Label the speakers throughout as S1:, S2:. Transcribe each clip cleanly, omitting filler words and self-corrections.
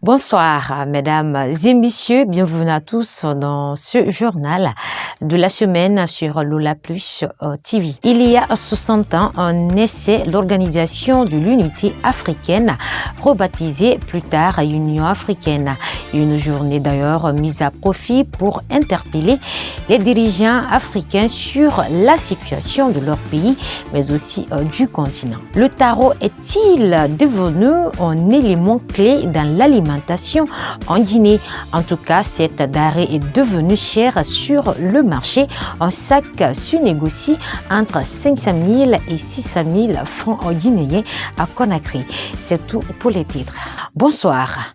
S1: Bonsoir, mesdames et messieurs, bienvenue à tous dans ce journal de la semaine sur Lola Plus TV. Il y a 60 ans, naissait l'Organisation de l'Unité africaine, rebaptisée plus tard Union africaine. Une journée d'ailleurs mise à profit pour interpeller les dirigeants africains sur la situation de leur pays, mais aussi du continent. Le tarot est-il devenu un élément clé dans l'alimentation en Guinée? En tout cas, cette denrée est devenue chère sur le marché. Un sac se négocie entre 500 000 et 600 000 francs guinéens à Conakry. C'est tout pour les titres. Bonsoir.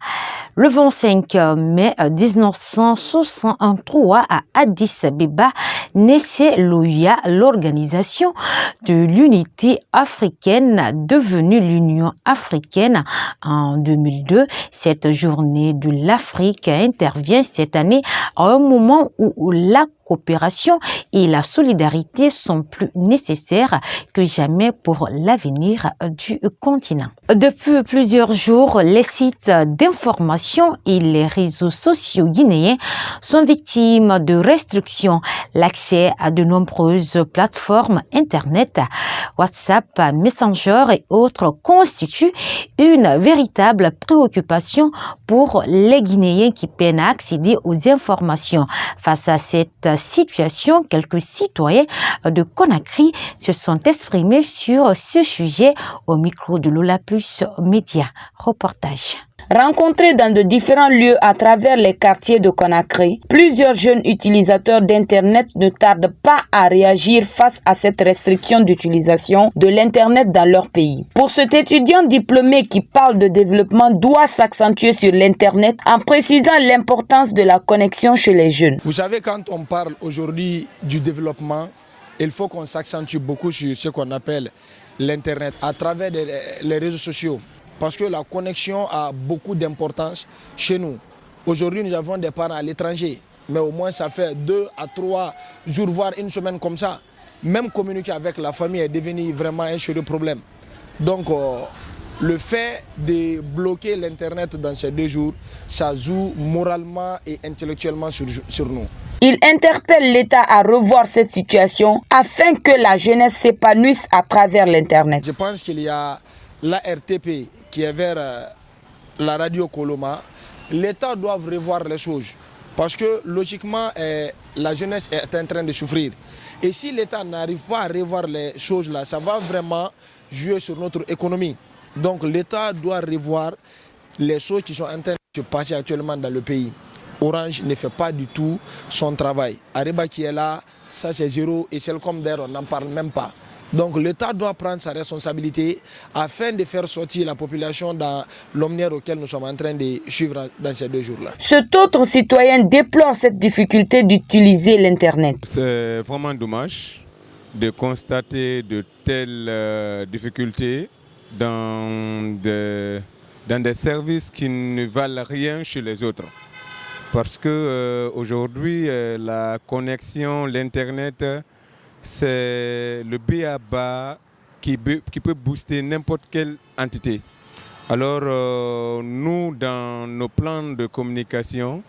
S1: Le 25 mai 1963 à Addis Abeba naissait l'OUA, l'Organisation de l'Unité africaine, devenue l'Union africaine en 2002. Cette journée de l'Afrique intervient cette année à un moment où la coopération et la solidarité sont plus nécessaires que jamais pour l'avenir du continent. Depuis plusieurs jours, les sites d'information et les réseaux sociaux guinéens sont victimes de restrictions. L'accès à de nombreuses plateformes Internet, WhatsApp, Messenger et autres constitue une véritable préoccupation pour les Guinéens qui peinent à accéder aux informations. Face à cette situation, quelques citoyens de Conakry se sont exprimés sur ce sujet au micro de Lola Plus Média. Reportage.
S2: Rencontrés dans de différents lieux à travers les quartiers de Conakry, plusieurs jeunes utilisateurs d'Internet ne tardent pas à réagir face à cette restriction d'utilisation de l'Internet dans leur pays. Pour cet étudiant diplômé qui parle de développement doit s'accentuer sur l'Internet en précisant l'importance de la connexion chez les jeunes.
S3: Vous savez, quand on parle aujourd'hui du développement, il faut qu'on s'accentue beaucoup sur ce qu'on appelle l'Internet à travers les réseaux sociaux. Parce que la connexion a beaucoup d'importance chez nous. Aujourd'hui, nous avons des parents à l'étranger, mais au moins ça fait 2 à 3 jours, voire une semaine comme ça. Même communiquer avec la famille est devenu vraiment un sérieux problème. Donc, le fait de bloquer l'Internet dans ces 2 jours, ça joue moralement et intellectuellement sur nous.
S2: Il interpelle l'État à revoir cette situation afin que la jeunesse s'épanouisse à travers l'Internet.
S3: Je pense qu'il y a la RTP qui est vers la radio Koloma. L'État doit revoir les choses parce que logiquement la jeunesse est en train de souffrir. Et si l'État n'arrive pas à revoir les choses là, ça va vraiment jouer sur notre économie. Donc l'État doit revoir les choses qui sont en train de se passer actuellement dans le pays. Orange ne fait pas du tout son travail. Ariba qui est là, ça c'est zéro et Celcom d'ailleurs on n'en parle même pas. Donc l'État doit prendre sa responsabilité afin de faire sortir la population dans l'omnière auquel nous sommes en train de suivre dans ces 2 jours-là.
S2: Cet autre citoyen déplore cette difficulté d'utiliser l'Internet.
S4: C'est vraiment dommage de constater de telles difficultés dans des services qui ne valent rien chez les autres. Parce que aujourd'hui, la connexion, l'Internet, c'est le b.a.-ba qui peut booster n'importe quelle entité. Alors, nous, dans nos plans de communication,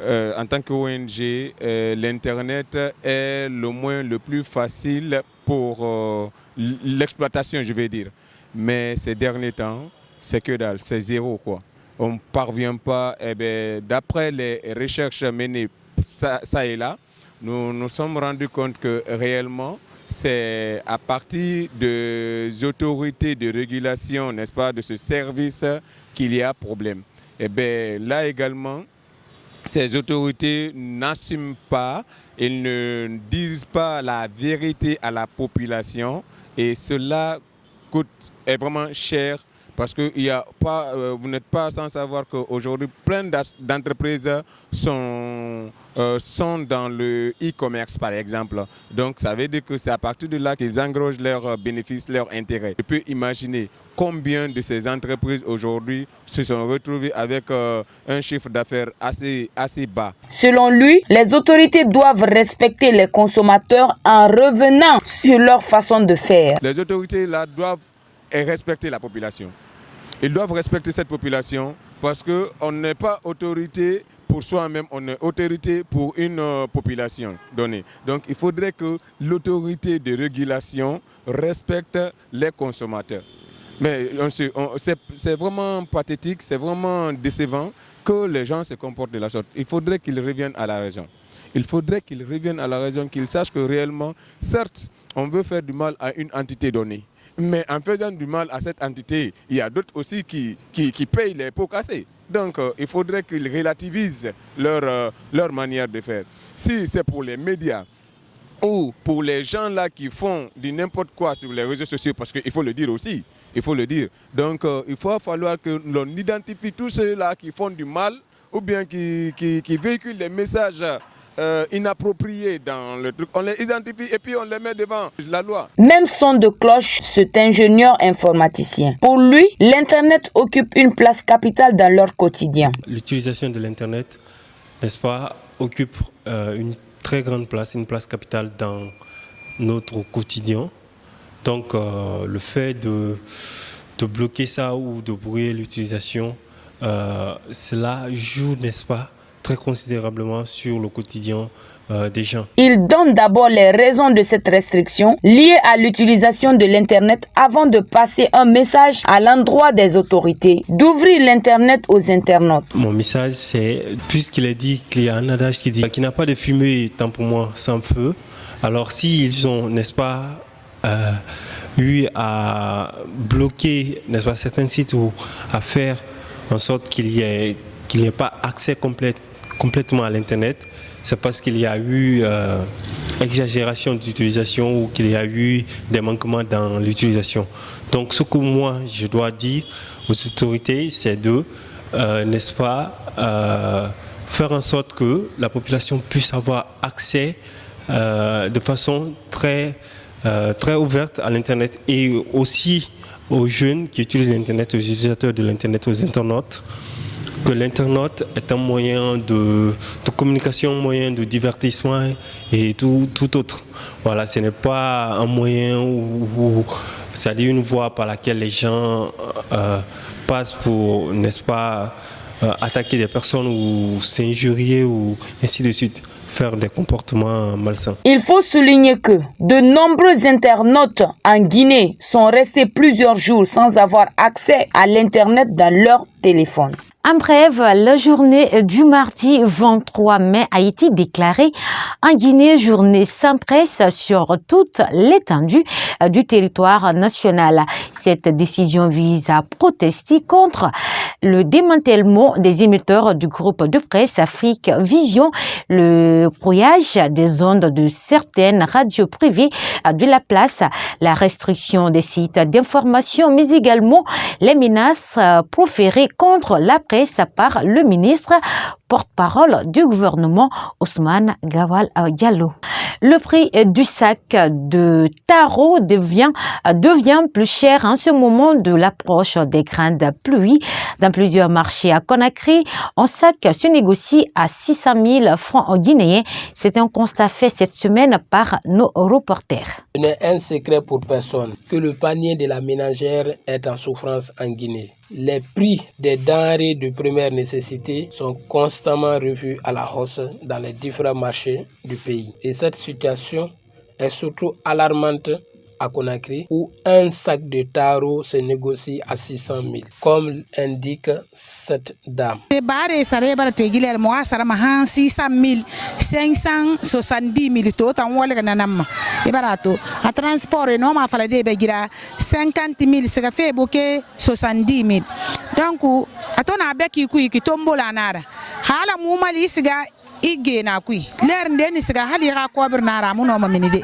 S4: en tant qu'ONG, l'Internet est le plus facile pour l'exploitation, je vais dire. Mais ces derniers temps, c'est que dalle, c'est zéro, quoi. On ne parvient pas, d'après les recherches menées ça et là, nous nous sommes rendus compte que réellement, c'est à partir des autorités de régulation, n'est-ce pas, de ce service qu'il y a problème. Et bien là également, ces autorités n'assument pas, elles ne disent pas la vérité à la population et cela est vraiment cher. Parce que vous n'êtes pas sans savoir qu'aujourd'hui, plein d'entreprises sont sont dans le e-commerce par exemple. Donc ça veut dire que c'est à partir de là qu'ils engrosent leurs bénéfices, leurs intérêts. Je peux imaginer combien de ces entreprises aujourd'hui se sont retrouvées avec un chiffre d'affaires assez bas.
S2: Selon lui, les autorités doivent respecter les consommateurs en revenant sur leur façon de faire.
S4: Les autorités là doivent respecter la population. Ils doivent respecter cette population parce qu'on n'est pas autorité pour soi-même, on est autorité pour une population donnée. Donc il faudrait que l'autorité de régulation respecte les consommateurs. Mais c'est vraiment pathétique, c'est vraiment décevant que les gens se comportent de la sorte. Il faudrait qu'ils reviennent à la raison. Il faudrait qu'ils reviennent à la raison, qu'ils sachent que réellement, certes, on veut faire du mal à une entité donnée. Mais en faisant du mal à cette entité, il y a d'autres aussi qui payent les pots cassés. Donc il faudrait qu'ils relativisent leur manière de faire. Si c'est pour les médias ou pour les gens là qui font du n'importe quoi sur les réseaux sociaux, parce qu'il faut le dire aussi, il faut le dire. Donc il va falloir que l'on identifie tous ceux-là qui font du mal ou bien qui véhiculent des messages inappropriés dans le truc. On les identifie et puis on les met devant la loi.
S2: Même son de cloche, cet ingénieur informaticien. Pour lui, l'Internet occupe une place capitale dans leur quotidien.
S5: L'utilisation de l'Internet, n'est-ce pas, occupe une très grande place, une place capitale dans notre quotidien. Donc le fait de bloquer ça ou de brouiller l'utilisation, cela joue, n'est-ce pas, très considérablement sur le quotidien des gens.
S2: Il donne d'abord les raisons de cette restriction liée à l'utilisation de l'Internet avant de passer un message à l'endroit des autorités d'ouvrir l'Internet aux internautes.
S5: Mon message, c'est, puisqu'il est dit qu'il y a un adage qui dit qu'il n'y a pas de fumée tant pour moi sans feu, alors s'ils ont, n'est-ce pas, eu à bloquer, n'est-ce pas, certains sites ou à faire en sorte qu'il n'y ait pas accès complètement à l'Internet, c'est parce qu'il y a eu exagération d'utilisation ou qu'il y a eu des manquements dans l'utilisation. Donc ce que moi je dois dire aux autorités, c'est de, n'est-ce pas, faire en sorte que la population puisse avoir accès de façon très ouverte à l'Internet et aussi aux jeunes qui utilisent l'Internet, aux utilisateurs de l'Internet, aux internautes, que l'Internet est un moyen de communication, un moyen de divertissement et tout autre. Voilà, ce n'est pas un moyen où c'est une voie par laquelle les gens passent pour, n'est-ce pas, attaquer des personnes ou s'injurier ou ainsi de suite, faire des comportements malsains.
S2: Il faut souligner que de nombreux internautes en Guinée sont restés plusieurs jours sans avoir accès à l'Internet dans leur téléphone.
S1: En bref, la journée du mardi 23 mai a été déclarée en Guinée journée sans presse sur toute l'étendue du territoire national. Cette décision vise à protester contre le démantèlement des émetteurs du groupe de presse Afrique Vision, le brouillage des ondes de certaines radios privées de la place, la restriction des sites d'information, mais également les menaces proférées contre la presse par le ministre porte-parole du gouvernement Ousmane Gawal Diallo. Le prix du sac de taro devient plus cher en ce moment de l'approche des grandes pluies. Dans plusieurs marchés à Conakry, un sac se négocie à 600 000 francs guinéens. C'est un constat fait cette semaine par nos reporters.
S6: Ce n'est un secret pour personne que le panier de la ménagère est en souffrance en Guinée. Les prix des denrées de première nécessité sont constamment revus à la hausse dans les différents marchés du pays. Et cette situation est surtout alarmante à Conakry, où un sac de taro se négocie à 600 000, comme indique cette dame.
S7: 600 000, 570 000 to tan wala na namma ibarato a transport no ma fala de be gira 50 000 sega fe boke 70 000 donc atona beki ku ki tombola nara hala mu mali siga ige na kui ler ndeni siga hali ga ko bir na ra mu no ma minide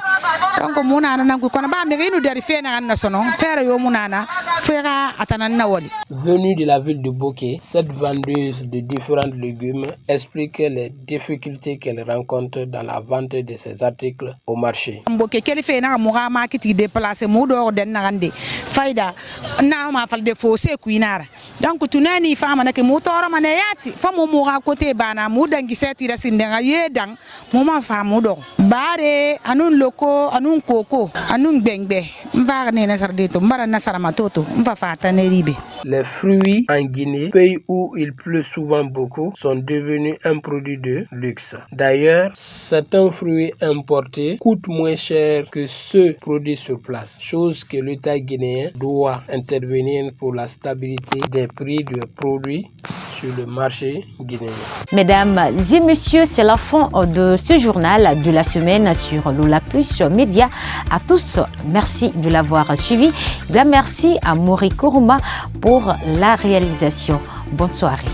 S7: donc munana nan ko kono ba me inu dari fe na na sono fere yo munana fera atanan na wali.
S6: Venue de la ville de Boké, cette vendeuse de différents légumes explique les difficultés qu'elle rencontre dans la vente de ses articles au marché.
S7: Boké kele fe na mo ga market déplacer mu do den na gande fayda na ma fal de fossé kuinara donc tunani fama na ke mu toro ma ne yati famu mo ga côté bana mu dangi seti da sindenga yedang mo ma famu do bare anun loko anun koko anun gbengbe mva ne na sarde to mbara na sarama toto mva fata ne ribe.
S6: Les fruits en Guinée, pays où il pleut souvent beaucoup, sont devenus un produit de luxe. D'ailleurs, certains fruits importés coûtent moins cher que ceux produits sur place, chose que l'État guinéen doit intervenir pour la stabilité des prix des produits sur le marché guinéen.
S1: Mesdames et messieurs, c'est la fin de ce journal de la semaine sur Lula Plus Média. À tous, merci de l'avoir suivi. Grand merci à Mori Koruma pour la réalisation. Bonne soirée.